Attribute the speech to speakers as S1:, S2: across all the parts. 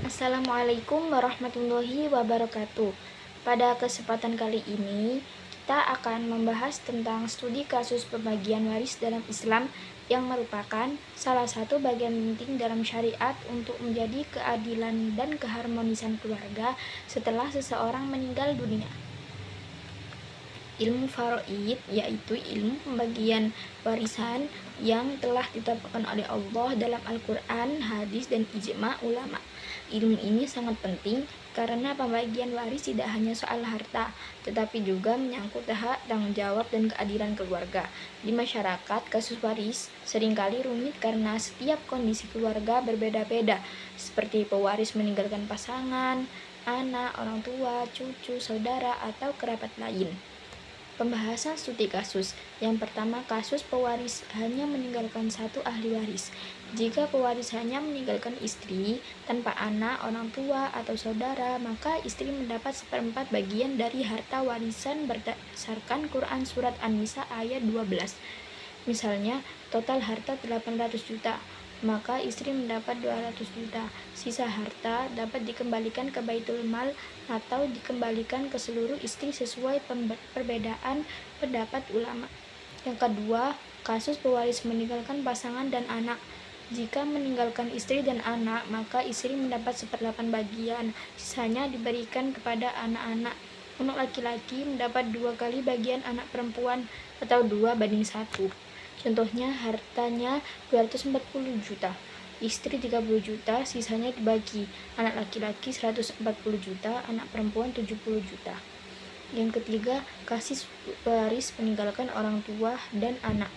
S1: Assalamualaikum warahmatullahi wabarakatuh. Pada kesempatan kali ini, kita akan membahas tentang studi kasus pembagian waris dalam Islam yang merupakan salah satu bagian penting dalam syariat untuk menjadi keadilan dan keharmonisan keluarga setelah seseorang meninggal dunia. Ilmu faraid yaitu ilmu pembagian warisan yang telah ditetapkan oleh Allah dalam Al-Quran, hadis, dan ijma ulama. Ilmu ini sangat penting karena pembagian waris tidak hanya soal harta, tetapi juga menyangkut hak, tanggung jawab, dan keadilan keluarga. Di masyarakat, kasus waris seringkali rumit karena setiap kondisi keluarga berbeda-beda, seperti pewaris meninggalkan pasangan, anak, orang tua, cucu, saudara, atau kerabat lain. Pembahasan studi kasus. Yang pertama, kasus pewaris hanya meninggalkan satu ahli waris. Jika pewaris hanya meninggalkan istri tanpa anak, orang tua, atau saudara, maka istri mendapat 1/4 bagian dari harta warisan berdasarkan Quran Surat An-Nisa ayat 12. Misalnya, total harta 800 juta, maka istri mendapat 200 juta. Sisa harta dapat dikembalikan ke Baitul Mal atau dikembalikan ke seluruh istri sesuai perbedaan pendapat ulama. Yang kedua, kasus pewaris meninggalkan pasangan dan anak. Jika meninggalkan istri dan anak, maka istri mendapat 1/8 bagian, sisanya diberikan kepada anak-anak. Anak laki-laki mendapat 2 kali bagian anak perempuan atau 2:1. Contohnya, hartanya 240 juta, istri 30 juta, sisanya dibagi. Anak laki-laki 140 juta, anak perempuan 70 juta. Yang ketiga, kasus waris meninggalkan orang tua dan anak.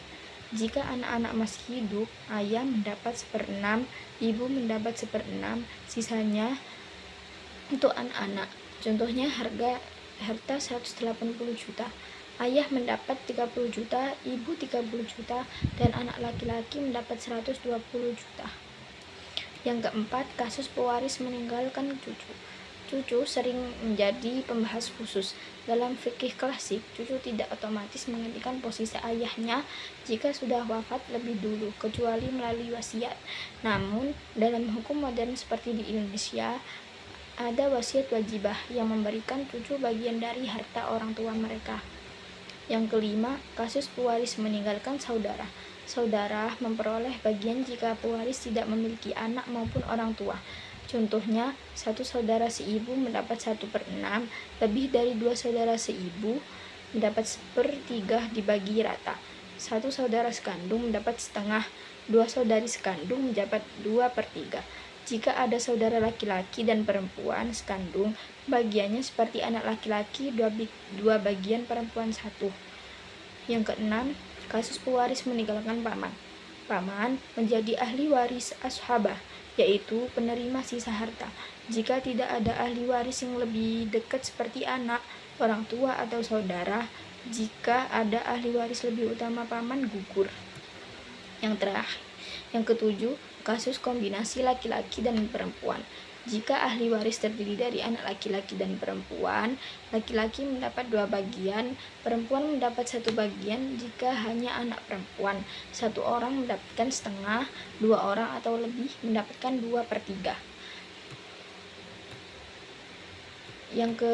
S1: Jika anak-anak masih hidup, ayah mendapat 1/6, ibu mendapat 1/6, sisanya untuk anak-anak. Contohnya, harta 180 juta. Ayah mendapat 30 juta, ibu 30 juta, dan anak laki-laki mendapat 120 juta. Yang keempat, kasus pewaris meninggalkan cucu. Cucu sering menjadi pembahas khusus. Dalam fikih klasik, cucu tidak otomatis menggantikan posisi ayahnya jika sudah wafat lebih dulu, kecuali melalui wasiat. Namun, dalam hukum modern seperti di Indonesia, ada wasiat wajibah yang memberikan cucu bagian dari harta orang tua mereka. Yang kelima, kasus pewaris meninggalkan saudara. Saudara memperoleh bagian jika pewaris tidak memiliki anak maupun orang tua. Contohnya, satu saudara seibu mendapat 1/6, lebih dari 2 saudara seibu mendapat 1/3 dibagi rata. Satu saudara sekandung mendapat setengah, 2 saudari sekandung mendapat 2/3. Jika ada saudara laki-laki dan perempuan sekandung, bagiannya seperti anak laki-laki 2 bagian, perempuan 1. Yang keenam, kasus pewaris meninggalkan paman. Paman menjadi ahli waris ashabah, yaitu penerima sisa harta. Jika tidak ada ahli waris yang lebih dekat seperti anak, orang tua, atau saudara, jika ada ahli waris lebih utama, paman gugur. Yang terakhir, yang ketujuh, kasus kombinasi laki-laki dan perempuan. Jika ahli waris terdiri dari anak laki-laki dan perempuan, laki-laki mendapat 2 bagian, perempuan mendapat 1 bagian. Jika hanya anak perempuan, 1 orang mendapatkan setengah, 2 orang atau lebih mendapatkan 2/3. Yang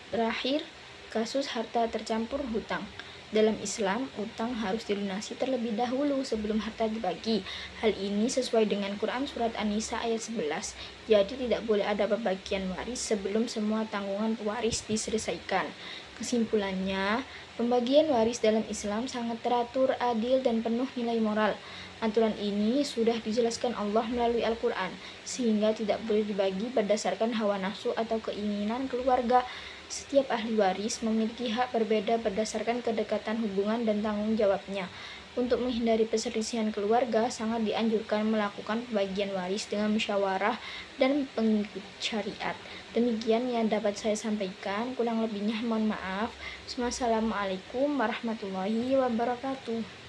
S1: terakhir, kasus harta tercampur hutang. Dalam Islam, utang harus dilunasi terlebih dahulu sebelum harta dibagi. Hal ini sesuai dengan Quran Surat An-Nisa ayat 11. Jadi tidak boleh ada pembagian waris sebelum semua tanggungan pewaris diselesaikan. Kesimpulannya, pembagian waris dalam Islam sangat teratur, adil, dan penuh nilai moral. Aturan ini sudah dijelaskan Allah melalui Al-Quran, sehingga tidak boleh dibagi berdasarkan hawa nafsu atau keinginan keluarga. Setiap ahli waris memiliki hak berbeda berdasarkan kedekatan hubungan dan tanggung jawabnya. Untuk menghindari perselisihan keluarga, sangat dianjurkan melakukan pembagian waris dengan musyawarah dan pengikut syariat. Demikian yang dapat saya sampaikan, kurang lebihnya mohon maaf. Wassalamualaikum warahmatullahi wabarakatuh.